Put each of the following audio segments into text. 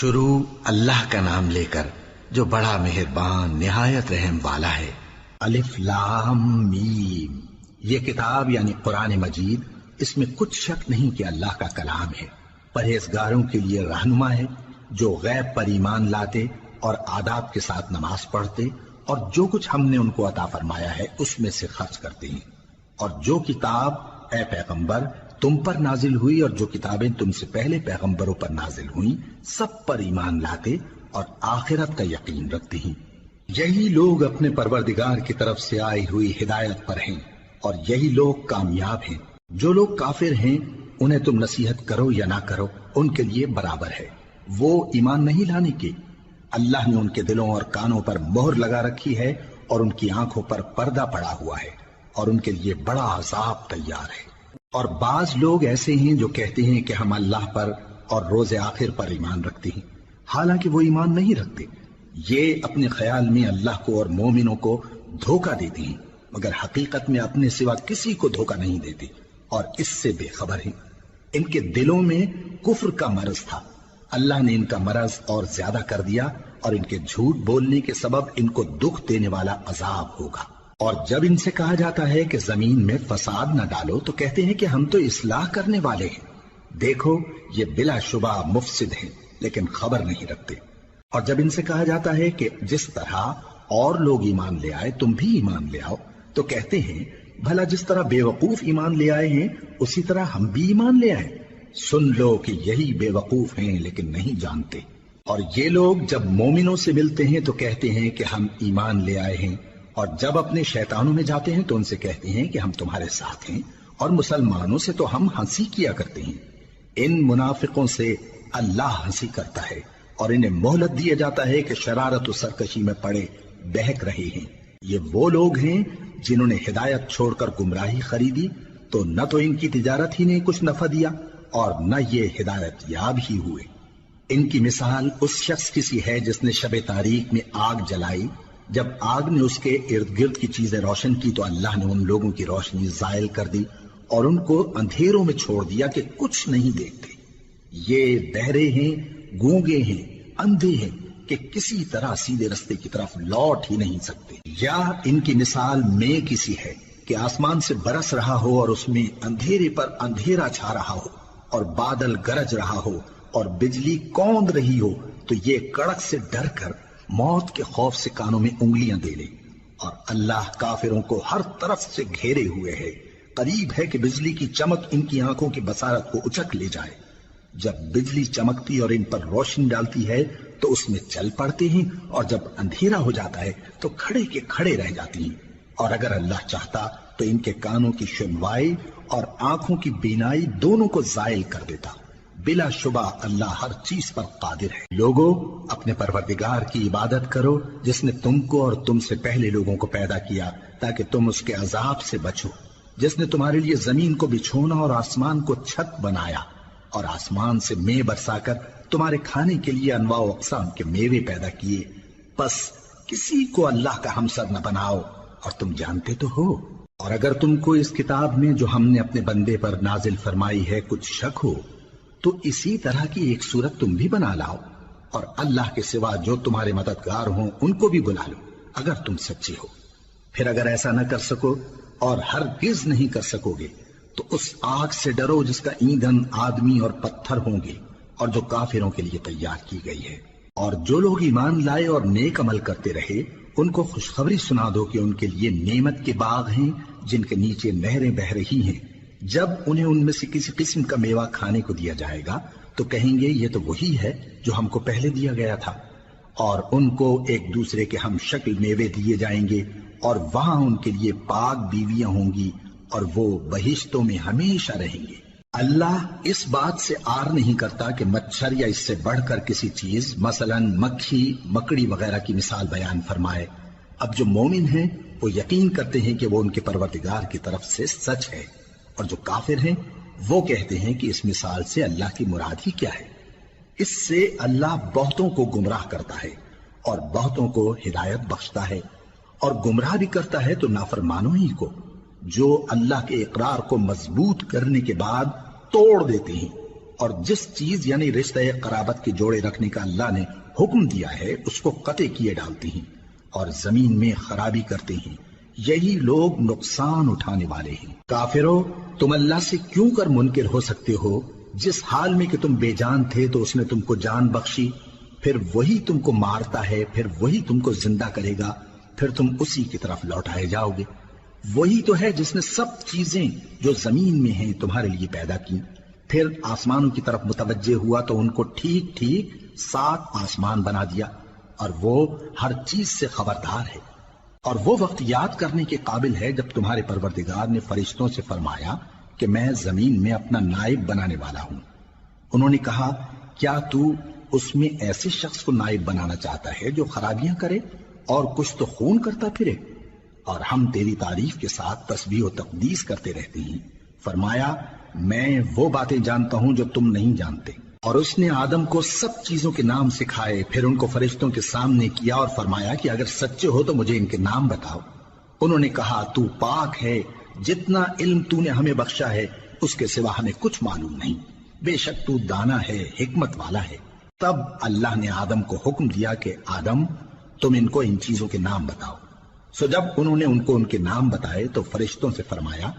شروع اللہ کا نام لے کر جو بڑا مہربان نہایت رحم والا ہے۔ الف لام میم، یہ کتاب یعنی قرآن مجید، اس میں کچھ شک نہیں کہ اللہ کا کلام ہے، پرہیزگاروں کے لیے رہنما ہے جو غیب پر ایمان لاتے اور آداب کے ساتھ نماز پڑھتے اور جو کچھ ہم نے ان کو عطا فرمایا ہے اس میں سے خرچ کرتے ہیں، اور جو کتاب اے پیغمبر تم پر نازل ہوئی اور جو کتابیں تم سے پہلے پیغمبروں پر نازل ہوئیں سب پر ایمان لاتے اور آخرت کا یقین رکھتے ہیں۔ یہی لوگ اپنے پروردگار کی طرف سے آئی ہوئی ہدایت پر ہیں اور یہی لوگ کامیاب ہیں۔ جو لوگ کافر ہیں انہیں تم نصیحت کرو یا نہ کرو ان کے لیے برابر ہے، وہ ایمان نہیں لانے کے۔ اللہ نے ان کے دلوں اور کانوں پر مہر لگا رکھی ہے اور ان کی آنکھوں پر پردہ پڑا ہوا ہے اور ان کے لیے بڑا عذاب تیار ہے۔ اور بعض لوگ ایسے ہیں جو کہتے ہیں کہ ہم اللہ پر اور روز آخر پر ایمان رکھتے ہیں، حالانکہ وہ ایمان نہیں رکھتے۔ یہ اپنے خیال میں اللہ کو اور مومنوں کو دھوکہ دیتے ہیں، مگر حقیقت میں اپنے سوا کسی کو دھوکہ نہیں دیتے اور اس سے بے خبر ہیں۔ ان کے دلوں میں کفر کا مرض تھا، اللہ نے ان کا مرض اور زیادہ کر دیا اور ان کے جھوٹ بولنے کے سبب ان کو دکھ دینے والا عذاب ہوگا۔ اور جب ان سے کہا جاتا ہے کہ زمین میں فساد نہ ڈالو تو کہتے ہیں کہ ہم تو اصلاح کرنے والے ہیں۔ دیکھو یہ بلا شبہ مفسد ہیں لیکن خبر نہیں رکھتے۔ اور جب ان سے کہا جاتا ہے کہ جس طرح اور لوگ ایمان لے آئے تم بھی ایمان لے آؤ تو کہتے ہیں بھلا جس طرح بے وقوف ایمان لے آئے ہیں اسی طرح ہم بھی ایمان لے آئے۔ سن لو کہ یہی بے وقوف ہیں لیکن نہیں جانتے۔ اور یہ لوگ جب مومنوں سے ملتے ہیں تو کہتے ہیں کہ ہم ایمان لے آئے ہیں، اور جب اپنے شیطانوں میں جاتے ہیں تو ان سے کہتے ہیں کہ ہم تمہارے ساتھ ہیں، اور مسلمانوں سے تو ہم ہنسی کیا کرتے ہیں۔ ان منافقوں سے اللہ ہنسی کرتا ہے اور انہیں مہلت دیا جاتا ہے کہ شرارت و سرکشی میں پڑے بہک رہے ہیں۔ یہ وہ لوگ ہیں جنہوں نے ہدایت چھوڑ کر گمراہی خریدی تو نہ تو ان کی تجارت ہی نے کچھ نفع دیا اور نہ یہ ہدایت یاب ہی ہوئے۔ ان کی مثال اس شخص کی سی ہے جس نے شب تاریک میں آگ جلائی، جب آگ نے اس کے ارد گرد کی چیزیں روشن کی تو اللہ نے ان لوگوں کی روشنی زائل کر دی اور ان کو اندھیروں میں چھوڑ دیا کہ کچھ نہیں دیکھتے۔ یہ بہرے ہیں، گونگے ہیں، اندھے ہیں کہ کسی طرح سیدھے رستے کی طرف لوٹ ہی نہیں سکتے۔ یا ان کی مثال میں کسی ہے کہ آسمان سے برس رہا ہو اور اس میں اندھیرے پر اندھیرا چھا رہا ہو اور بادل گرج رہا ہو اور بجلی کوند رہی ہو تو یہ کڑک سے ڈر کر موت کے خوف سے کانوں میں انگلیاں دے لے۔ اور اللہ کافروں کو ہر طرف سے گھیرے ہوئے ہے، قریب ہے کہ بجلی کی چمک ان کی آنکھوں کی بصارت کو اچک لے جائے۔ جب بجلی چمکتی اور ان پر روشنی ڈالتی ہے تو اس میں چل پڑتے ہیں، اور جب اندھیرا ہو جاتا ہے تو کھڑے کے کھڑے رہ جاتی ہیں۔ اور اگر اللہ چاہتا تو ان کے کانوں کی سنوائی اور آنکھوں کی بینائی دونوں کو زائل کر دیتا۔ بلا شبہ اللہ ہر چیز پر قادر ہے۔ لوگو اپنے پروردگار کی عبادت کرو جس نے تم کو اور تم سے پہلے لوگوں کو پیدا کیا تاکہ تم اس کے عذاب سے بچو، جس نے تمہارے لیے زمین کو بچھونا اور آسمان کو چھت بنایا اور آسمان سے مے برسا کر تمہارے کھانے کے لیے انواع و اقسام کے میوے پیدا کیے۔ پس کسی کو اللہ کا ہمسر نہ بناؤ اور تم جانتے تو ہو۔ اور اگر تم کو اس کتاب میں جو ہم نے اپنے بندے پر نازل فرمائی ہے کچھ شک ہو تو اسی طرح کی ایک صورت تم بھی بنا لاؤ، اور اللہ کے سوا جو تمہارے مددگار ہوں ان کو بھی بلا لو اگر تم سچے ہو۔ پھر اگر ایسا نہ کر سکو اور ہرگز نہیں کر سکو گے تو اس آگ سے ڈرو جس کا ایندھن آدمی اور پتھر ہوں گے اور جو کافروں کے لیے تیار کی گئی ہے۔ اور جو لوگ ایمان لائے اور نیک عمل کرتے رہے ان کو خوشخبری سنا دو کہ ان کے لیے نعمت کے باغ ہیں جن کے نیچے نہریں بہہ رہی ہیں۔ جب انہیں ان میں سے کسی قسم کا میوہ کھانے کو دیا جائے گا تو کہیں گے یہ تو وہی ہے جو ہم کو پہلے دیا گیا تھا، اور ان کو ایک دوسرے کے ہم شکل میوے دیے جائیں گے اور وہاں ان کے لیے پاک بیویاں ہوں گی اور وہ بہشتوں میں ہمیشہ رہیں گے۔ اللہ اس بات سے آر نہیں کرتا کہ مچھر یا اس سے بڑھ کر کسی چیز مثلا مکھی، مکڑی وغیرہ کی مثال بیان فرمائے۔ اب جو مومن ہیں وہ یقین کرتے ہیں کہ وہ ان کے پروردگار کی طرف سے سچ ہے، اور جو کافر ہیں وہ کہتے ہیں کہ اس مثال سے اللہ کی مراد ہی کیا ہے۔ اس سے اللہ بہتوں کو گمراہ کرتا ہے اور بہتوں کو ہدایت بخشتا ہے، اور گمراہ بھی کرتا ہے تو نافرمانوں ہی کو، جو اللہ کے اقرار کو مضبوط کرنے کے بعد توڑ دیتے ہیں اور جس چیز یعنی رشتہ قرابت کے جوڑے رکھنے کا اللہ نے حکم دیا ہے اس کو قطع کیے ڈالتے ہیں اور زمین میں خرابی کرتے ہیں، یہی لوگ نقصان اٹھانے والے ہیں۔ کافرو، تم اللہ سے کیوں کر منکر ہو سکتے ہو؟ جس حال میں کہ تم بے جان تھے تو اس نے تم کو جان بخشی، پھر وہی تم کو مارتا ہے، پھر وہی تم کو زندہ کرے گا، پھر تم اسی کی طرف لوٹائے جاؤ گے۔ وہی تو ہے جس نے سب چیزیں جو زمین میں ہیں تمہارے لیے پیدا کی، پھر آسمانوں کی طرف متوجہ ہوا تو ان کو ٹھیک ٹھیک 7 آسمان بنا دیا، اور وہ ہر چیز سے خبردار ہے۔ اور وہ وقت یاد کرنے کے قابل ہے جب تمہارے پروردگار نے فرشتوں سے فرمایا کہ میں زمین میں اپنا نائب بنانے والا ہوں۔ انہوں نے کہا، کیا تو اس میں ایسے شخص کو نائب بنانا چاہتا ہے جو خرابیاں کرے اور کچھ تو خون کرتا پھرے؟ اور ہم تیری تعریف کے ساتھ تسبیح و تقدیس کرتے رہتے ہیں۔ فرمایا، میں وہ باتیں جانتا ہوں جو تم نہیں جانتے۔ اور اس نے آدم کو سب چیزوں کے نام سکھائے، پھر ان کو فرشتوں کے سامنے کیا اور فرمایا کہ اگر سچے ہو تو مجھے ان کے نام بتاؤ۔ انہوں نے کہا، تو پاک ہے، جتنا علم تو نے ہمیں بخشا ہے اس کے سوا ہمیں کچھ معلوم نہیں، بے شک تو دانا ہے، حکمت والا ہے۔ تب اللہ نے آدم کو حکم دیا کہ آدم، تم ان کو ان چیزوں کے نام بتاؤ۔ سو جب انہوں نے ان کو ان کے نام بتائے تو فرشتوں سے فرمایا،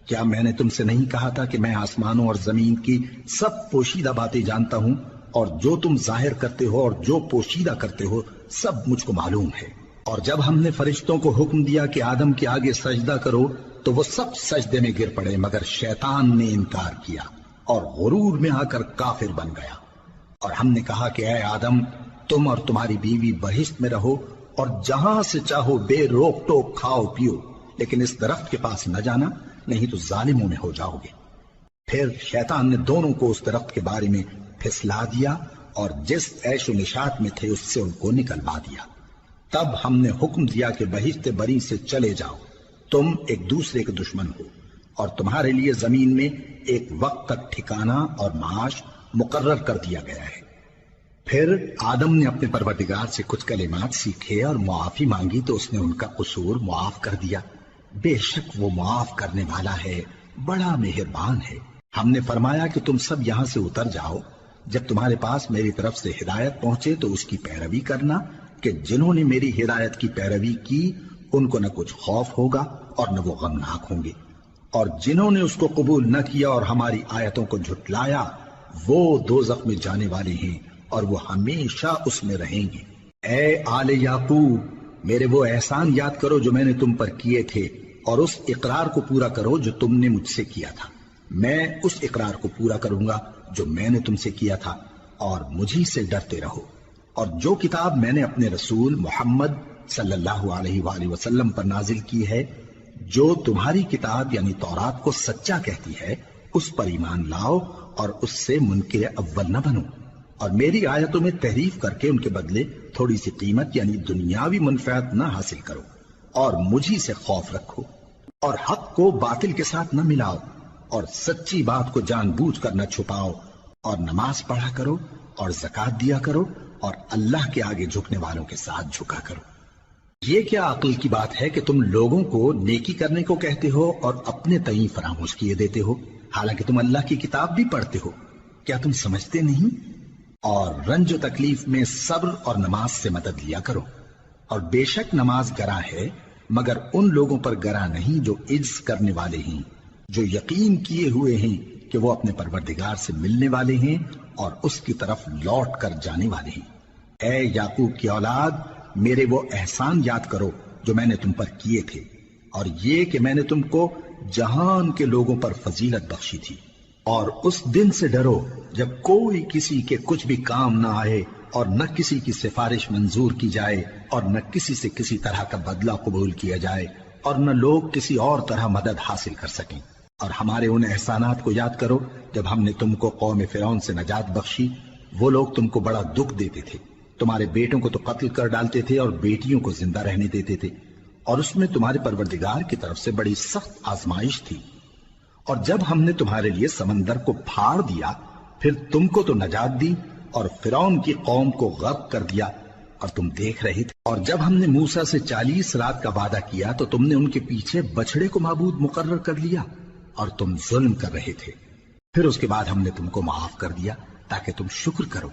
کیا میں نے تم سے نہیں کہا تھا کہ میں آسمانوں اور زمین کی سب پوشیدہ باتیں جانتا ہوں، اور جو تم ظاہر کرتے ہو اور جو پوشیدہ کرتے ہو سب مجھ کو معلوم ہے۔ اور جب ہم نے فرشتوں کو حکم دیا کہ آدم کے آگے سجدہ کرو تو وہ سب سجدے میں گر پڑے مگر شیطان نے انکار کیا اور غرور میں آ کر کافر بن گیا۔ اور ہم نے کہا کہ اے آدم، تم اور تمہاری بیوی بہشت میں رہو اور جہاں سے چاہو بے روک ٹوک کھاؤ پیو، لیکن اس درخت کے پاس نہ جانا، نہیں تو ظالموں میں ہو جاؤ گے۔ پھر شیطان نے دونوں کو اس درخت کے بارے میں پھسلا دیا اور جس عیش و نشاط میں تھے اس سے ان کو نکلوا دیا۔ تب ہم نے حکم دیا کہ بہشت بری سے چلے جاؤ، تم ایک دوسرے کے دشمن ہو، اور تمہارے لیے زمین میں ایک وقت تک ٹھکانہ اور معاش مقرر کر دیا گیا ہے۔ پھر آدم نے اپنے پروردگار سے کچھ کلمات سیکھے اور معافی مانگی تو اس نے ان کا قصور معاف کر دیا۔ بے شک وہ معاف کرنے والا ہے، بڑا مہربان ہے۔ ہم نے فرمایا کہ تم سب یہاں سے اتر جاؤ، جب تمہارے پاس میری طرف سے ہدایت پہنچے تو اس کی پیروی کرنا، کہ جنہوں نے میری ہدایت کی پیروی کی ان کو نہ کچھ خوف ہوگا اور نہ وہ غمناک ہوں گے، اور جنہوں نے اس کو قبول نہ کیا اور ہماری آیتوں کو جھٹلایا وہ دوزخ میں جانے والے ہیں اور وہ ہمیشہ اس میں رہیں گے۔ اے آل یعقوب، میرے وہ احسان یاد کرو جو میں نے تم پر کیے تھے، اور اس اقرار کو پورا کرو جو تم نے مجھ سے کیا تھا۔ میں اس اقرار کو پورا کروں گا جو میں نے تم سے کیا تھا، اور مجھی سے ڈرتے رہو۔ اور جو کتاب میں نے اپنے رسول محمد صلی اللہ علیہ وآلہ وسلم پر نازل کی ہے، جو تمہاری کتاب یعنی تورات کو سچا کہتی ہے، اس پر ایمان لاؤ اور اس سے منکر اول نہ بنو، اور میری آیتوں میں تحریف کر کے ان کے بدلے تھوڑی سی قیمت یعنی دنیاوی منفعت نہ حاصل کرو، اور مجھی سے خوف رکھو، اور حق کو باطل کے ساتھ نہ ملاؤ، اور سچی بات کو جان بوجھ کر نہ چھپاؤ، اور نماز پڑھا کرو اور زکوٰۃ دیا کرو، اور اللہ کے آگے جھکنے والوں کے ساتھ جھکا کرو۔ یہ کیا عقل کی بات ہے کہ تم لوگوں کو نیکی کرنے کو کہتے ہو اور اپنے تئیں فراموش کیے دیتے ہو، حالانکہ تم اللہ کی کتاب بھی پڑھتے ہو؟ کیا تم سمجھتے نہیں؟ اور رنج و تکلیف میں صبر اور نماز سے مدد لیا کرو، اور بے شک نماز گراں ہے مگر ان لوگوں پر گراں نہیں جو عجز کرنے والے ہیں، جو یقین کیے ہوئے ہیں کہ وہ اپنے پروردگار سے ملنے والے ہیں اور اس کی طرف لوٹ کر جانے والے ہیں۔ اے یعقوب کی اولاد، میرے وہ احسان یاد کرو جو میں نے تم پر کیے تھے، اور یہ کہ میں نے تم کو جہان کے لوگوں پر فضیلت بخشی تھی۔ اور اس دن سے ڈرو جب کوئی کسی کے کچھ بھی کام نہ آئے، اور نہ کسی کی سفارش منظور کی جائے، اور نہ کسی سے کسی طرح کا بدلہ قبول کیا جائے، اور نہ لوگ کسی اور طرح مدد حاصل کر سکیں۔ اور ہمارے ان احسانات کو یاد کرو جب ہم نے تم کو قوم فرعون سے نجات بخشی۔ وہ لوگ تم کو بڑا دکھ دیتے تھے، تمہارے بیٹوں کو تو قتل کر ڈالتے تھے اور بیٹیوں کو زندہ رہنے دیتے تھے، اور اس میں تمہارے پروردگار کی طرف سے بڑی سخت آزمائش تھی۔ اور جب ہم نے تمہارے لیے سمندر کو پھاڑ دیا پھر تم کو تو نجات دی اور فرعون کی قوم کو غرق کر دیا، اور تم دیکھ رہے تھے۔ اور جب ہم نے موسیٰ سے 40 رات کا وعدہ کیا تو تم نے ان کے پیچھے بچڑے کو معبود مقرر کر لیا، اور تم ظلم کر رہے تھے۔ پھر اس کے بعد ہم نے تم کو معاف کر دیا تاکہ تم شکر کرو۔